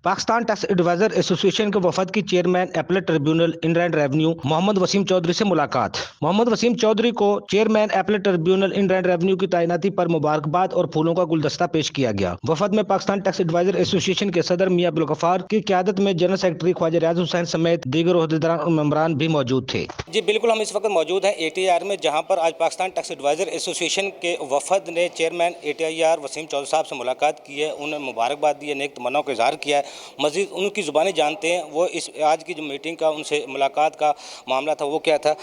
Pakistan tax advisor ایسوسی ایشن کے وفد کی چیئرمین ایپلیٹ ٹریبیونل انلینڈ ریونیو محمد وسیم چودھری سے ملاقات۔ محمد وسیم چودھری کو چیئرمین ایپلیٹ ٹریبیونل انلینڈ ریونیو کی تعیناتی پر مبارکباد اور پھولوں کا گلدستہ پیش کیا گیا۔ وفد میں پاکستان ٹیکس ایڈوائزر ایسوسی ایشن کے صدر میاں عبدالغفار کی قیادت میں جنرل سیکرٹری خواجہ ریاض حسین سمیت دیگر عہدیداران اور ممبران بھی موجود تھے۔ جی بالکل، ہم اس وقت موجود ہیں اے ٹی آر میں، جہاں پر آج پاکستان ٹیکس ایڈوائزر ایسوسی ایشن کے وفد نے chairman A T R Waseem Chaudhry صاحب سے ملاقات کی ہے، انہیں مبارکباد دی ہے، نیک تمناؤں کا اظہار کیا ہے۔ مزید ان کی زبانی جانتے ہیں، وہ اس آج کی جو میٹنگ کا ان سے ملاقات کا معاملہ تھا وہ کیا تھا۔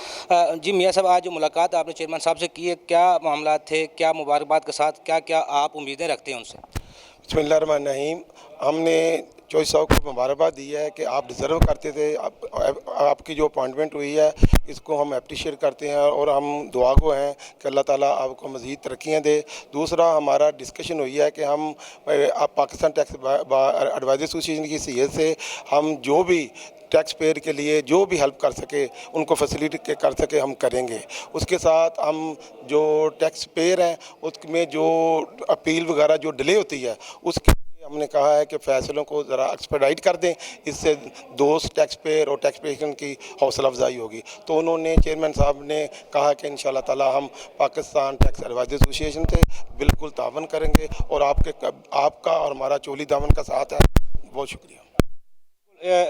جی میاں صاحب، آج جو ملاقات آپ نے چیئرمین صاحب سے کی ہے، کیا معاملات تھے، کیا مبارکباد کے ساتھ کیا کیا آپ امیدیں رکھتے ہیں ان سے؟ بسم اللہ الرحمن الرحیم۔ ہم نے چودھری صاحب کو مبارکباد دی ہے کہ آپ ڈیزرو کرتے تھے، آپ کی جو اپوائنٹمنٹ ہوئی ہے اس کو ہم اپریشیٹ کرتے ہیں اور ہم دعا گو ہیں کہ اللہ تعالیٰ آپ کو مزید ترقیاں دے۔ دوسرا ہمارا ڈسکشن ہوئی ہے کہ ہم پاکستان ٹیکس ایڈوائزر ایسوسی ایشن کی حیثیت سے ہم جو بھی ٹیکس پیئر کے لیے جو بھی ہیلپ کر سکے ان کو فیسیلیٹی کر سکے ہم کریں گے۔ اس کے ساتھ ہم جو ٹیکس پیئر ہیں اس میں جو اپیل وغیرہ جو ڈیلے ہوتی ہے اس کے ہم نے کہا ہے کہ فیصلوں کو ذرا ایکسپیڈائٹ کر دیں، اس سے دوست ٹیکس پیئر اور ٹیکس پیئر کی حوصلہ افزائی ہوگی۔ تو انہوں نے چیئرمین صاحب نے کہا کہ انشاءاللہ تعالی ہم پاکستان ٹیکس ایڈوائزر ایسوسی ایشن سے بالکل تعاون کریں گے اور آپ کا اور ہمارا چولی دامن کا ساتھ ہے۔ بہت شکریہ۔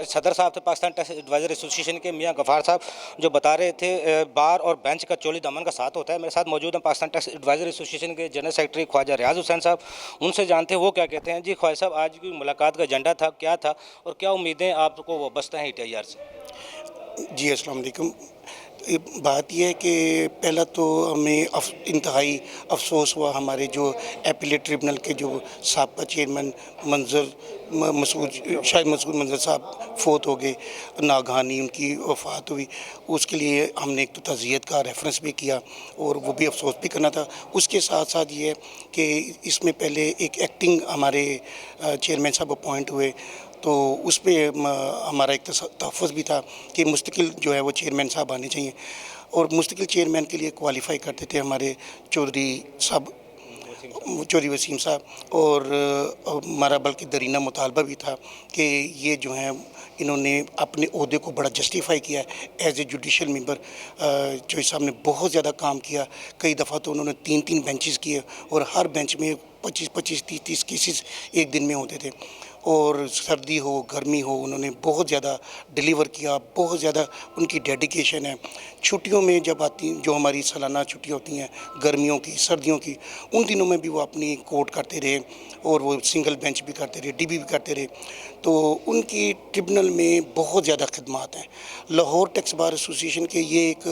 صدر صاحب تھے پاکستان ٹیکس ایڈوائزر ایسوسی ایشن کے میاں غفار صاحب، جو بتا رہے تھے بار اور بینچ کا چولی دامن کا ساتھ ہوتا ہے۔ میرے ساتھ موجود ہیں پاکستان ٹیکس ایڈوائزر ایسوسی ایشن کے جنرل سیکرٹری خواجہ ریاض حسین صاحب، ان سے جانتے ہیں وہ کیا کہتے ہیں۔ جی خواجہ صاحب، آج کی ملاقات کا ایجنڈا تھا، کیا تھا اور کیا امیدیں آپ کو وابستہ ہیں اے ٹی آر سے؟ جی السلام علیکم۔ بات یہ ہے کہ پہلا تو ہمیں انتہائی افسوس ہوا، ہمارے جو ایپیلیٹ ٹریبونل کے جو سابقہ چیئرمین شاہد مسعود منظر صاحب فوت ہو گئے، ناگہانی ان کی وفات ہوئی۔ اس کے لیے ہم نے ایک تو تعزیت کا ریفرنس بھی کیا اور وہ بھی افسوس بھی کرنا تھا۔ اس کے ساتھ ساتھ یہ ہے کہ اس میں پہلے ایک ایکٹنگ ہمارے چیئرمین صاحب اپوائنٹ ہوئے، تو اس پہ ہمارا ایک تحفظ بھی تھا کہ مستقل جو ہے وہ چیئرمین صاحب آنے چاہیے، اور مستقل چیئرمین کے لیے کوالیفائی کرتے تھے ہمارے چودھری وسیم صاحب، اور ہمارا بلکہ درینہ مطالبہ بھی تھا کہ یہ جو ہیں انہوں نے اپنے عہدے کو بڑا جسٹیفائی کیا ہے ایز اے جوڈیشل ممبر۔ چودھری صاحب نے بہت زیادہ کام کیا، کئی دفعہ تو انہوں نے 3 بینچز کیے اور ہر بینچ میں 25 30 کیسز ایک دن میں ہوتے تھے، اور سردی ہو گرمی ہو انہوں نے بہت زیادہ ڈیلیور کیا، بہت زیادہ ان کی ڈیڈیکیشن ہے۔ چھٹیوں میں جب آتی جو ہماری سالانہ چھٹیاں ہوتی ہیں گرمیوں کی سردیوں کی، ان دنوں میں بھی وہ اپنی کوٹ کرتے رہے اور وہ سنگل بینچ بھی کرتے رہے، ڈی بی بھی کرتے رہے، تو ان کی ٹربونل میں بہت زیادہ خدمات ہیں۔ لاہور ٹیکس بار ایسوسی ایشن کے یہ ایک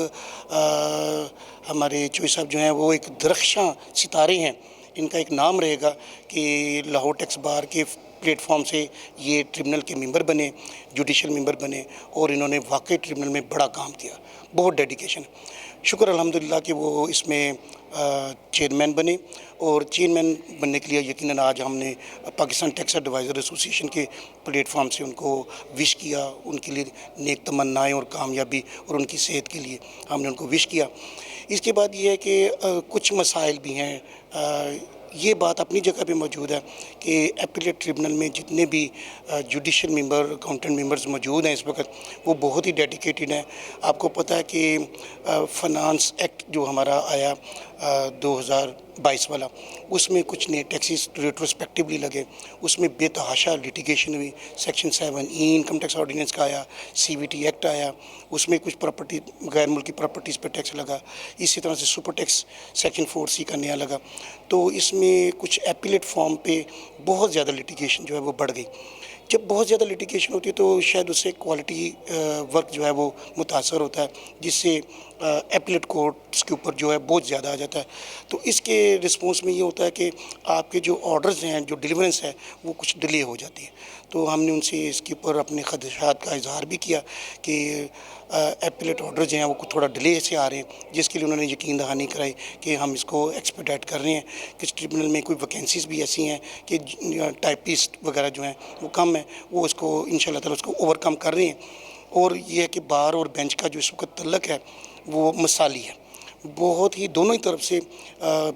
ہمارے چودھری صاحب جو ہیں وہ ایک درخشاں ستارے ہیں، ان کا ایک نام رہے گا کہ لاہور ٹیکس بار کے پلیٹ فارم سے یہ ٹربونل کے ممبر بنے، جوڈیشل ممبر بنے، اور انہوں نے واقعی ٹربونل میں بڑا کام کیا، بہت ڈیڈیکیشن۔ شکر الحمدللہ کہ وہ اس میں چیئرمین بنے، اور چیئرمین بننے کے لیے یقیناً آج ہم نے پاکستان ٹیکس ایڈوائزر ایسوسی ایشن کے پلیٹ فارم سے ان کو وش کیا، ان کے لیے نیک تمنائیں اور کامیابی اور ان کی صحت کے لیے ہم نے ان کو وش کیا۔ اس کے بعد یہ ہے کہ کچھ مسائل بھی ہیں، یہ بات اپنی جگہ پہ موجود ہے کہ ایپیلیٹ ٹریبونل میں جتنے بھی جوڈیشل ممبر اکاؤنٹنٹ ممبرز موجود ہیں اس وقت، وہ بہت ہی ڈیڈیکیٹڈ ہیں۔ آپ کو پتہ ہے کہ فنانس ایکٹ جو ہمارا آیا 2022 والا، اس میں کچھ نئے ٹیکسز ریٹروسپیکٹیولی لگے، اس میں بے تحاشا لیٹیگیشن ہوئی۔ Section 7E income tax ordinance کا آیا، CVT ایکٹ آیا، اس میں کچھ پراپرٹی غیر ملکی پراپرٹیز پہ ٹیکس لگا، اسی طرح سے سپر ٹیکس سیکشن 4C کا نیا لگا، تو اس میں کچھ ایپیلیٹ فارم پہ بہت زیادہ لیٹیگیشن جو ہے وہ بڑھ گئی۔ جب بہت زیادہ لیٹیگیشن ہوتی ہے تو شاید اس سے کوالٹی ورک جو ہے وہ متاثر ہوتا ہے، جس سے ایپیلیٹ کورٹس کے اوپر جو ہے بہت زیادہ آ جاتا ہے۔ تو اس کے رسپانس میں یہ ہوتا ہے کہ آپ کے جو آرڈرز ہیں، جو ڈیلیورنس ہے، وہ کچھ ڈیلے ہو جاتی ہے۔ تو ہم نے ان سے اس کے اوپر اپنے خدشات کا اظہار بھی کیا کہ ایپیلیٹ آرڈر جو ہیں وہ تھوڑا ڈیلے سے آ رہے ہیں، جس کے لیے انہوں نے یقین دہانی کرائی کہ ہم اس کو ایکسپیڈائٹ کر رہے ہیں۔ کس ٹریبونل میں کوئی ویکینسیز بھی ایسی ہیں کہ ٹائپسٹ وغیرہ جو ہیں وہ کم ہیں، وہ اس کو انشاءاللہ تعالی اس کو اوور کم کر رہے ہیں۔ اور یہ ہے کہ بار اور بینچ کا جو اس وقت تعلق ہے وہ مثالی ہے، بہت ہی دونوں ہی طرف سے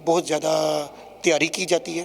بہت زیادہ تیاری کی جاتی ہے،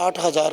8000